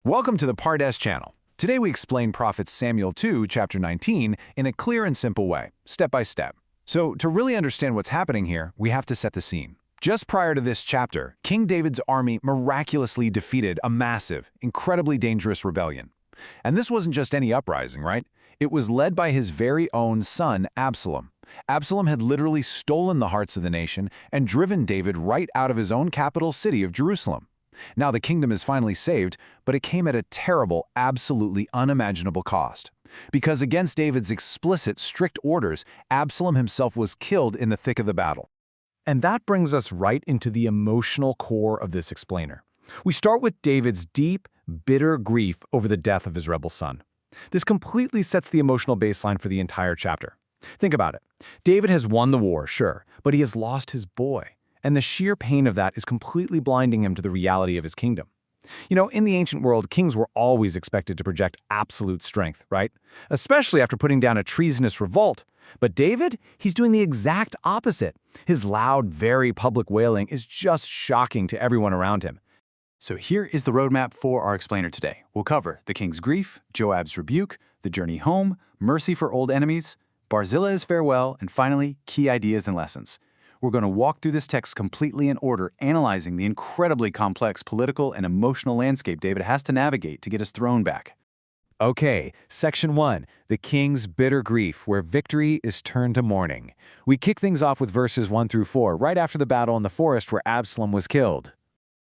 Welcome to the Part S channel. Today we explain Prophet Samuel 2, chapter 19, in a clear and simple way, step by step. So, to really understand what's happening here, we have to set the scene. Just prior to this chapter, King David's army miraculously defeated a massive, incredibly dangerous rebellion. And this wasn't just any uprising, right? It was led by his very own son, Absalom. Absalom had literally stolen the hearts of the nation and driven David right out of his own capital city of Jerusalem. Now the kingdom is finally saved, but it came at a terrible, absolutely unimaginable cost. Because against David's explicit, strict orders, Absalom himself was killed in the thick of the battle. And that brings us right into the emotional core of this explainer. We start with David's deep, bitter grief over the death of his rebel son. This completely sets the emotional baseline for the entire chapter. Think about it. David has won the war, sure, but he has lost his boy. And the sheer pain of that is completely blinding him to the reality of his kingdom. You know, in the ancient world, kings were always expected to project absolute strength, right? Especially after putting down a treasonous revolt. But David, he's doing the exact opposite. His loud, very public wailing is just shocking to everyone around him. So here is the roadmap for our explainer today. We'll cover the king's grief, Joab's rebuke, the journey home, mercy for old enemies, Barzillai's farewell, and finally, key ideas and lessons. We're going to walk through this text completely in order, analyzing the incredibly complex political and emotional landscape David has to navigate to get his throne back. Okay, Section 1, the king's bitter grief, where victory is turned to mourning. We kick things off with verses 1 through 4, right after the battle in the forest where Absalom was killed.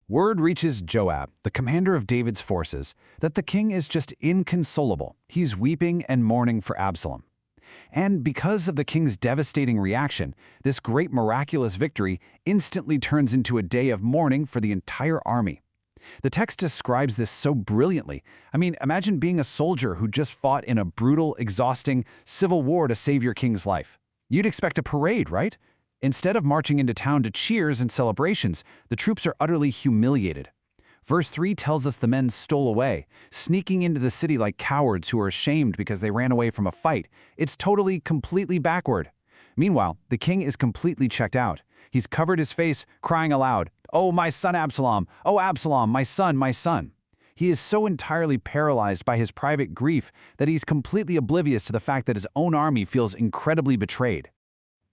Word reaches Joab, the commander of David's forces, that the king is just inconsolable. He's weeping and mourning for Absalom. And because of the king's devastating reaction, this great miraculous victory instantly turns into a day of mourning for the entire army. The text describes this so brilliantly. I mean, imagine being a soldier who just fought in a brutal, exhausting civil war to save your king's life. You'd expect a parade, right? Instead of marching into town to cheers and celebrations, the troops are utterly humiliated. Verse 3 tells us the men stole away, sneaking into the city like cowards who are ashamed because they ran away from a fight. It's totally, completely backward. Meanwhile, the king is completely checked out. He's covered his face, crying aloud, "Oh, my son Absalom! Oh, Absalom, my son, my son!" He is so entirely paralyzed by his private grief that he's completely oblivious to the fact that his own army feels incredibly betrayed.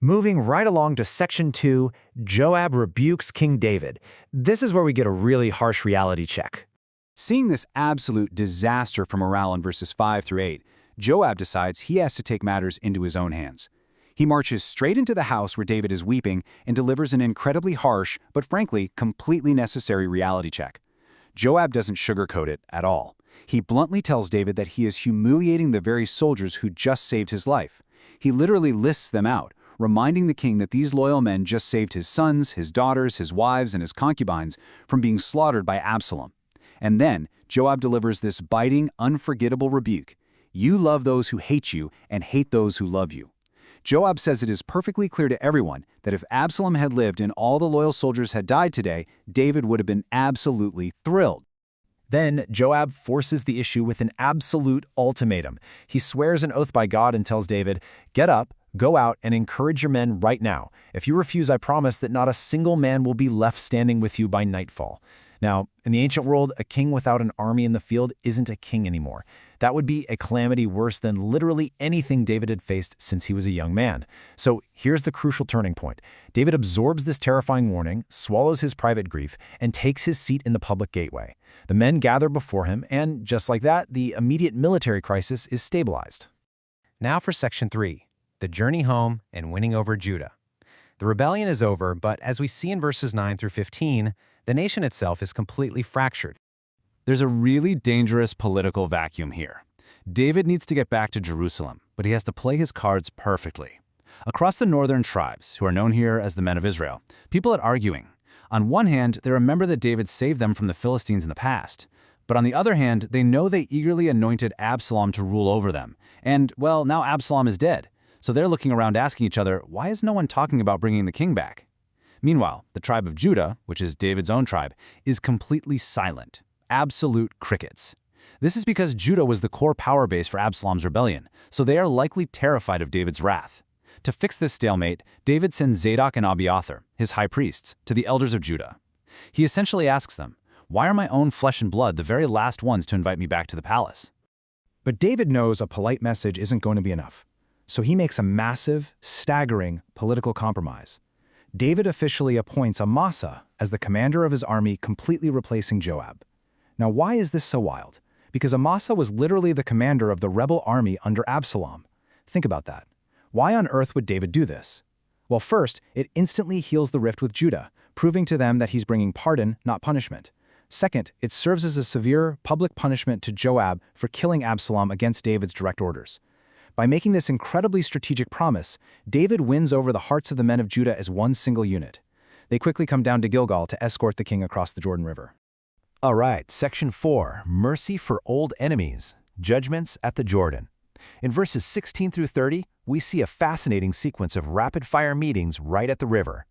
Moving right along to Section 2, Joab rebukes King David. This is where we get a really harsh reality check. Seeing this absolute disaster for morale in verses 5 through 8, Joab decides he has to take matters into his own hands. He marches straight into the house where David is weeping and delivers an incredibly harsh, but frankly, completely necessary reality check. Joab doesn't sugarcoat it at all. He bluntly tells David that he is humiliating the very soldiers who just saved his life. He literally lists them out, reminding the king that these loyal men just saved his sons, his daughters, his wives, and his concubines from being slaughtered by Absalom. And then Joab delivers this biting, unforgettable rebuke. You love those who hate you and hate those who love you. Joab says it is perfectly clear to everyone that if Absalom had lived and all the loyal soldiers had died today, David would have been absolutely thrilled. Then Joab forces the issue with an absolute ultimatum. He swears an oath by God and tells David, "Get up, go out and encourage your men right now. If you refuse, I promise that not a single man will be left standing with you by nightfall." Now, in the ancient world, a king without an army in the field isn't a king anymore. That would be a calamity worse than literally anything David had faced since he was a young man. So here's the crucial turning point. David absorbs this terrifying warning, swallows his private grief, and takes his seat in the public gateway. The men gather before him, and just like that, the immediate military crisis is stabilized. Now for Section 3. The journey home and winning over Judah. The rebellion is over, but as we see in verses 9 through 15, the nation itself is completely fractured. There's a really dangerous political vacuum here. David needs to get back to Jerusalem, but he has to play his cards perfectly. Across the northern tribes, who are known here as the men of Israel, people are arguing. On one hand, they remember that David saved them from the Philistines in the past. But on the other hand, they know they eagerly anointed Absalom to rule over them. And, well, now Absalom is dead. So they're looking around asking each other, why is no one talking about bringing the king back? Meanwhile, the tribe of Judah, which is David's own tribe, is completely silent. Absolute crickets. This is because Judah was the core power base for Absalom's rebellion, so they are likely terrified of David's wrath. To fix this stalemate, David sends Zadok and Abiathar, his high priests, to the elders of Judah. He essentially asks them, Why are my own flesh and blood the very last ones to invite me back to the palace? But David knows a polite message isn't going to be enough. So he makes a massive, staggering political compromise. David officially appoints Amasa as the commander of his army, completely replacing Joab. Now, why is this so wild? Because Amasa was literally the commander of the rebel army under Absalom. Think about that. Why on earth would David do this? Well, first, it instantly heals the rift with Judah, proving to them that he's bringing pardon, not punishment. Second, it serves as a severe public punishment to Joab for killing Absalom against David's direct orders. By making this incredibly strategic promise, David wins over the hearts of the men of Judah as one single unit. They quickly come down to Gilgal to escort the king across the Jordan River. All right, Section 4, Mercy for Old Enemies, Judgments at the Jordan. In verses 16 through 30, we see a fascinating sequence of rapid-fire meetings right at the river.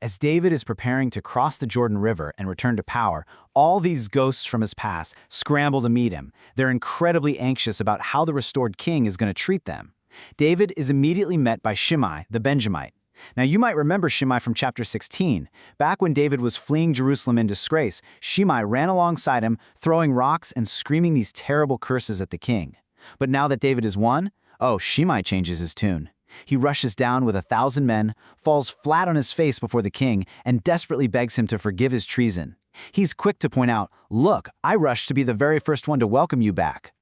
As David is preparing to cross the Jordan River and return to power, all these ghosts from his past scramble to meet him. They're incredibly anxious about how the restored king is going to treat them. David is immediately met by Shimei, the Benjamite. Now, you might remember Shimei from chapter 16. Back when David was fleeing Jerusalem in disgrace, Shimei ran alongside him, throwing rocks and screaming these terrible curses at the king. But now that David has won, Shimei changes his tune. He rushes down with 1,000 men, falls flat on his face before the king, and desperately begs him to forgive his treason. He's quick to point out, "Look, I rushed to be the very first one to welcome you back."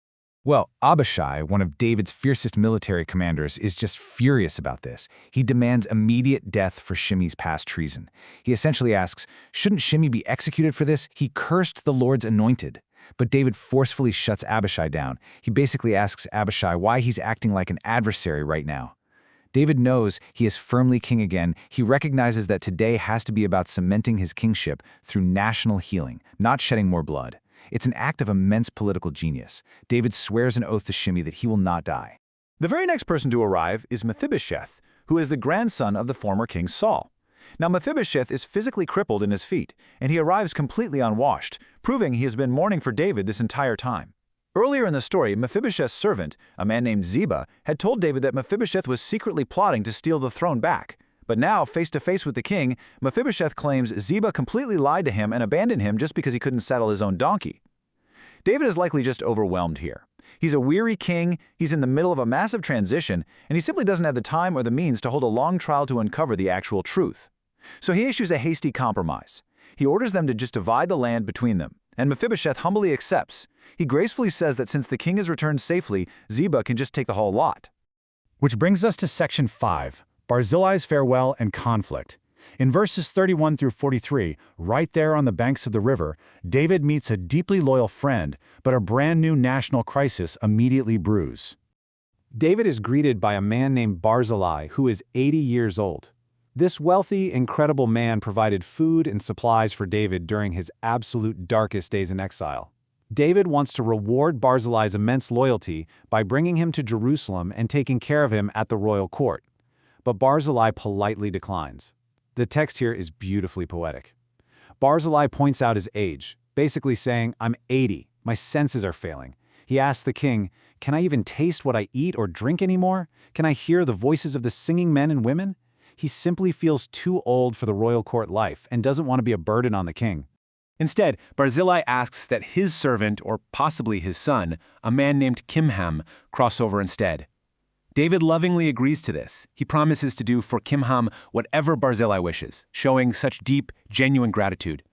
Well, Abishai, one of David's fiercest military commanders, is just furious about this. He demands immediate death for Shimei's past treason. He essentially asks, shouldn't Shimei be executed for this? He cursed the Lord's anointed. But David forcefully shuts Abishai down. He basically asks Abishai why he's acting like an adversary right now. David knows he is firmly king again. He recognizes that today has to be about cementing his kingship through national healing, not shedding more blood. It's an act of immense political genius. David swears an oath to Shimei that he will not die. The very next person to arrive is Mephibosheth, who is the grandson of the former king Saul. Now, Mephibosheth is physically crippled in his feet, and he arrives completely unwashed, proving he has been mourning for David this entire time. Earlier in the story, Mephibosheth's servant, a man named Ziba, had told David that Mephibosheth was secretly plotting to steal the throne back. But now, face to face with the king, Mephibosheth claims Ziba completely lied to him and abandoned him just because he couldn't saddle his own donkey. David is likely just overwhelmed here. He's a weary king, he's in the middle of a massive transition, and he simply doesn't have the time or the means to hold a long trial to uncover the actual truth. So he issues a hasty compromise. He orders them to just divide the land between them, and Mephibosheth humbly accepts. He gracefully says that since the king has returned safely, Ziba can just take the whole lot. Which brings us to Section 5, Barzillai's farewell and conflict. In verses 31 through 43, right there on the banks of the river, David meets a deeply loyal friend, but a brand new national crisis immediately brews. David is greeted by a man named Barzillai, who is 80 years old. This wealthy, incredible man provided food and supplies for David during his absolute darkest days in exile. David wants to reward Barzillai's immense loyalty by bringing him to Jerusalem and taking care of him at the royal court. But Barzillai politely declines. The text here is beautifully poetic. Barzillai points out his age, basically saying, "I'm 80, my senses are failing." He asks the king, "Can I even taste what I eat or drink anymore? Can I hear the voices of the singing men and women?" He simply feels too old for the royal court life and doesn't want to be a burden on the king. Instead, Barzillai asks that his servant, or possibly his son, a man named Kimham, cross over instead. David lovingly agrees to this. He promises to do for Kimham whatever Barzillai wishes, showing such deep, genuine gratitude.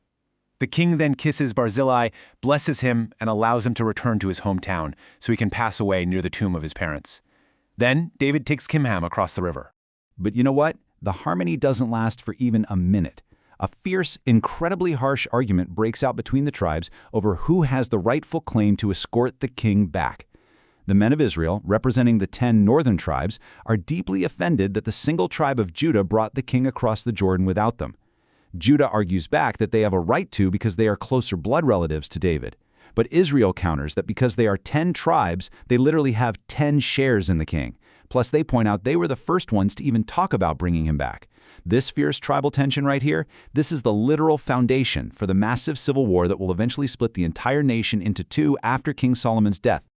The king then kisses Barzillai, blesses him, and allows him to return to his hometown so he can pass away near the tomb of his parents. Then, David takes Kimham across the river. But you know what? The harmony doesn't last for even a minute. A fierce, incredibly harsh argument breaks out between the tribes over who has the rightful claim to escort the king back. The men of Israel, representing the 10 northern tribes, are deeply offended that the single tribe of Judah brought the king across the Jordan without them. Judah argues back that they have a right to because they are closer blood relatives to David. But Israel counters that because they are 10 tribes, they literally have 10 shares in the king. Plus, they point out they were the first ones to even talk about bringing him back. This fierce tribal tension right here, this is the literal foundation for the massive civil war that will eventually split the entire nation into two after King Solomon's death.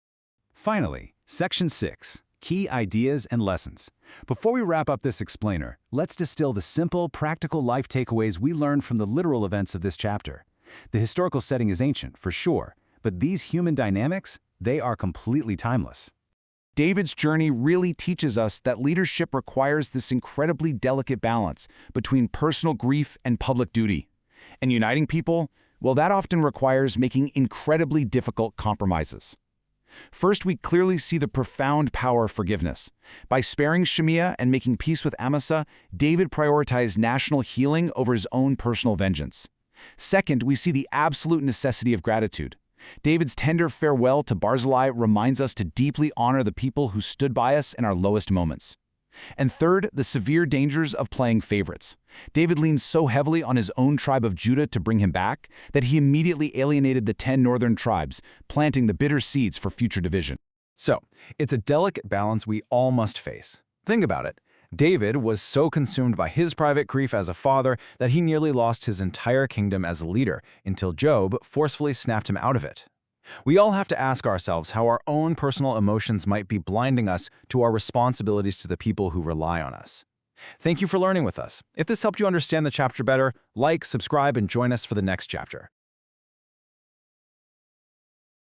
Finally, Section 6, Key Ideas and Lessons. Before we wrap up this explainer, let's distill the simple, practical life takeaways we learned from the literal events of this chapter. The historical setting is ancient, for sure, but these human dynamics, they are completely timeless. David's journey really teaches us that leadership requires this incredibly delicate balance between personal grief and public duty. And uniting people, well, that often requires making incredibly difficult compromises. First, we clearly see the profound power of forgiveness. By sparing Shimei and making peace with Amasa, David prioritized national healing over his own personal vengeance. Second, we see the absolute necessity of gratitude. David's tender farewell to Barzillai reminds us to deeply honor the people who stood by us in our lowest moments. And third, the severe dangers of playing favorites. David leaned so heavily on his own tribe of Judah to bring him back that he immediately alienated the 10 northern tribes, planting the bitter seeds for future division. So, it's a delicate balance we all must face. Think about it. David was so consumed by his private grief as a father that he nearly lost his entire kingdom as a leader until Joab forcefully snapped him out of it. We all have to ask ourselves how our own personal emotions might be blinding us to our responsibilities to the people who rely on us. Thank you for learning with us. If this helped you understand the chapter better, like, subscribe, and join us for the next chapter.